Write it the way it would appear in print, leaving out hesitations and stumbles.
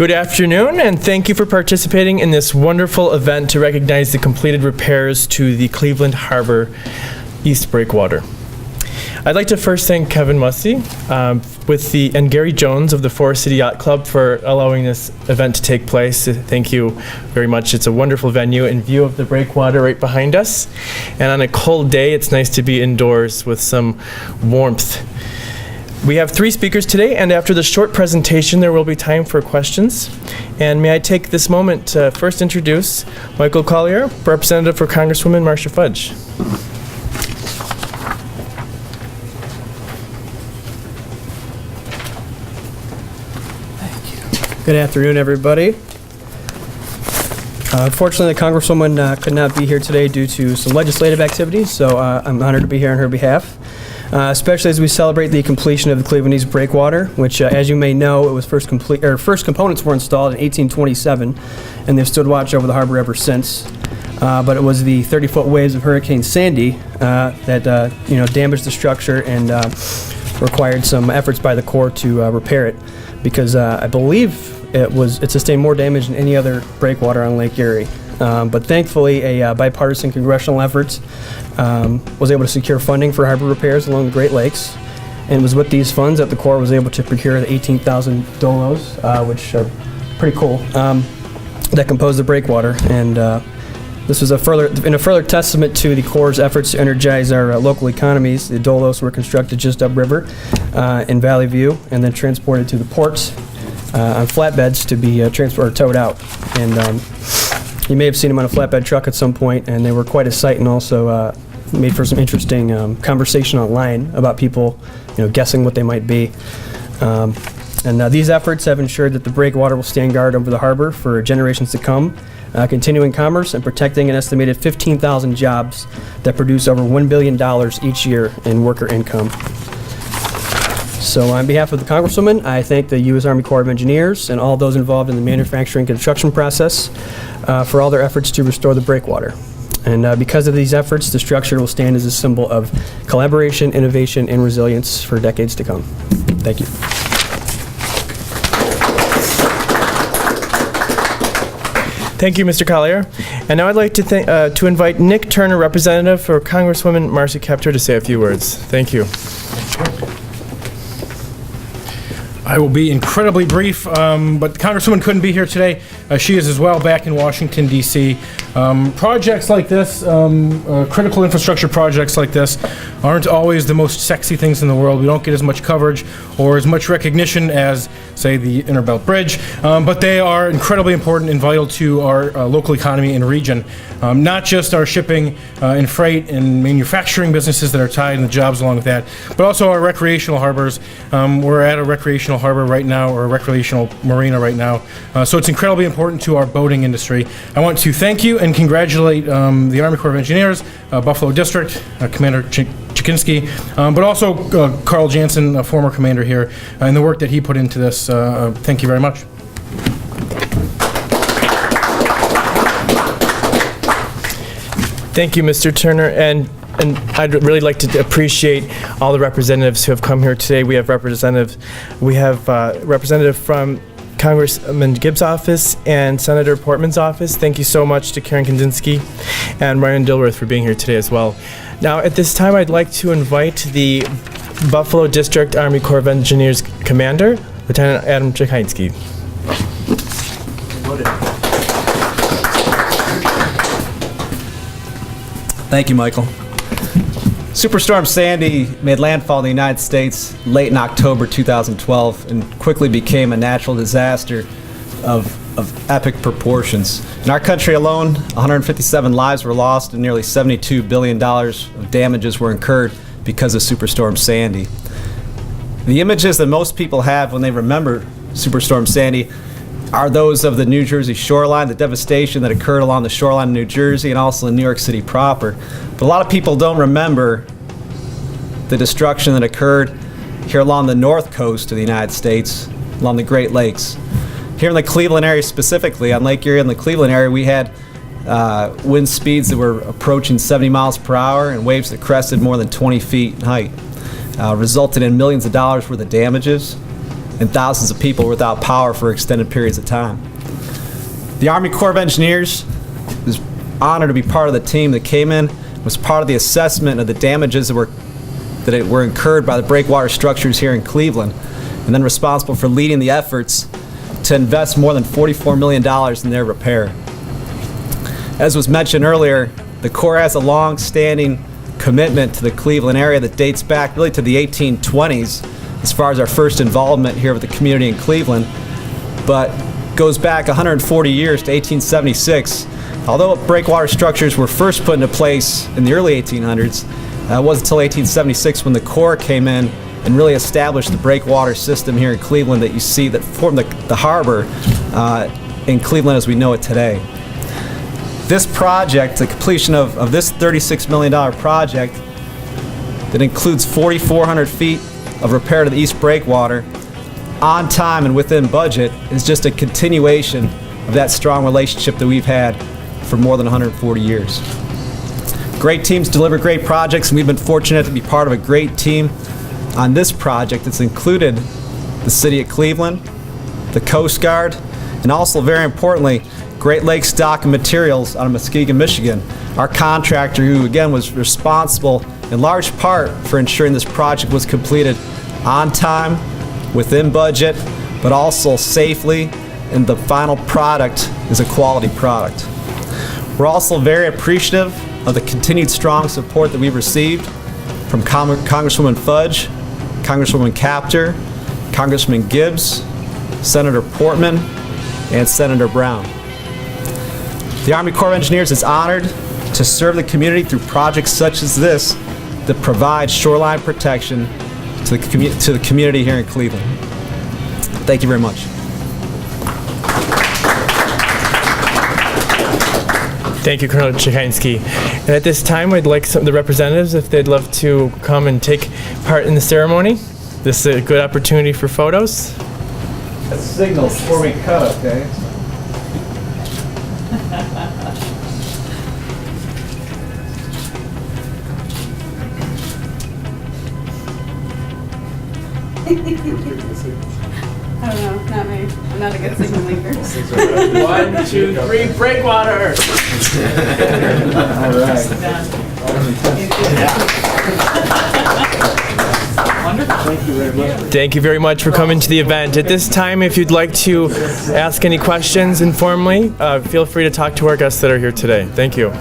Good afternoon, and thank you for participating in this wonderful event to recognize the completed repairs to the Cleveland Harbor East Breakwater. I'd like to first thank Kevin Mussey and Gary Jones of the Forest City Yacht Club for allowing this event to take place. Thank you very much. It's a wonderful venue in view of the breakwater right behind us. And on a cold day, it's nice to be indoors with some warmth. We have 3 speakers today, and after the short presentation, there will be time for questions. And may I take this moment to first introduce Michael Collier, Representative for Congresswoman Marcia Fudge. Thank you. Good afternoon, everybody. Unfortunately, the Congresswoman could not be here today due to some legislative activities, so I'm honored to be here on her behalf. Especially as we celebrate the completion of the Cleveland East Breakwater, which, as you may know, it was first components were installed in 1827, and they've stood watch over the harbor ever since. But it was the 30-foot waves of Hurricane Sandy that damaged the structure and required some efforts by the Corps to repair it, because I believe it sustained more damage than any other breakwater on Lake Erie. But thankfully, a bipartisan congressional effort was able to secure funding for harbor repairs along the Great Lakes. And it was with these funds that the Corps was able to procure the 18,000 dolos, which are pretty cool, that compose the breakwater. And this was a further testament to the Corps' efforts to energize our local economies. The dolos were constructed just upriver in Valley View and then transported to the ports on flatbeds to be towed out. And you may have seen them on a flatbed truck at some point, and they were quite a sight, and also made for some interesting conversation online about people, guessing what they might be. And these efforts have ensured that the breakwater will stand guard over the harbor for generations to come, continuing commerce and protecting an estimated 15,000 jobs that produce over $1 billion each year in worker income. So on behalf of the Congresswoman, I thank the U.S. Army Corps of Engineers and all those involved in the manufacturing construction process for all their efforts to restore the breakwater. And because of these efforts, the structure will stand as a symbol of collaboration, innovation, and resilience for decades to come. Thank you. Thank you, Mr. Collier. And now I'd like to invite Nick Turner, Representative for Congresswoman Marcy Kaptur, to say a few words. Thank you. I will be incredibly brief, but the Congresswoman couldn't be here today. She is as well back in Washington, D.C. Projects like this, critical infrastructure projects like this, aren't always the most sexy things in the world. We don't get as much coverage or as much recognition as, say, the Inner Belt Bridge, but they are incredibly important and vital to our local economy and region. Not just our shipping and freight and manufacturing businesses that are tied in the jobs along with that, but also our recreational harbors. We're at a recreational harbor right now, or a recreational marina right now, so it's incredibly important to our boating industry. I want to thank you and congratulate the Army Corps of Engineers, Buffalo District, Commander Chikinski, but also Carl Jansen, a former commander here, and the work that he put into this. Thank you very much. Thank you, Mr. Turner, and I'd really like to appreciate all the representatives who have come here today. We have representative from Congressman Gibbs' office and Senator Portman's office. Thank you so much to Karen Kandinsky and Ryan Dilworth for being here today as well. Now, at this time, I'd like to invite the Buffalo District Army Corps of Engineers Commander, Lieutenant Adam Czekhiński. Thank you, Michael. Superstorm Sandy made landfall in the United States late in October 2012 and quickly became a natural disaster of epic proportions. In our country alone, 157 lives were lost and nearly $72 billion of damages were incurred because of Superstorm Sandy. The images that most people have when they remember Superstorm Sandy are those of the New Jersey shoreline, the devastation that occurred along the shoreline of New Jersey and also in New York City proper. But a lot of people don't remember the destruction that occurred here along the north coast of the United States, along the Great Lakes. Here in the Cleveland area specifically, on Lake Erie and the Cleveland area, we had wind speeds that were approaching 70 miles per hour and waves that crested more than 20 feet in height, resulted in millions of dollars worth of damages. and thousands of people without power for extended periods of time. The Army Corps of Engineers is honored to be part of the team that came in, was part of the assessment of the damages that were incurred by the breakwater structures here in Cleveland, and then responsible for leading the efforts to invest more than $44 million in their repair. As was mentioned earlier, the Corps has a long-standing commitment to the Cleveland area that dates back really to the 1820s as far as our first involvement here with the community in Cleveland, but goes back 140 years to 1876. Although breakwater structures were first put into place in the early 1800s, it wasn't until 1876 when the Corps came in and really established the breakwater system here in Cleveland that you see that formed the harbor in Cleveland as we know it today. This project, the completion of this $36 million project that includes 4,400 feet of repair to the East Breakwater on time and within budget, is just a continuation of that strong relationship that we've had for more than 140 years. Great teams deliver great projects, and we've been fortunate to be part of a great team on this project that's included the City of Cleveland, the Coast Guard, and also, very importantly, Great Lakes Dock and Materials out of Muskegon, Michigan, our contractor who, again, was responsible in large part for ensuring this project was completed on time, within budget, but also safely, and the final product is a quality product. We're also very appreciative of the continued strong support that we've received from Congresswoman Fudge, Congresswoman Capter, Congressman Gibbs, Senator Portman, and Senator Brown. The Army Corps of Engineers is honored to serve the community through projects such as this that provide shoreline protection to the community here in Cleveland. Thank you very much. Thank you, Colonel Chikansky. And at this time, I'd like some of the representatives, if they'd love to come and take part in the ceremony. This is a good opportunity for photos. A signal before we cut, okay? I don't know, not me. I'm not a good signal maker. 1, 2, 3, Breakwater! All right. Thank you very much for coming to the event. At this time, if you'd like to ask any questions informally, feel free to talk to our guests that are here today. Thank you.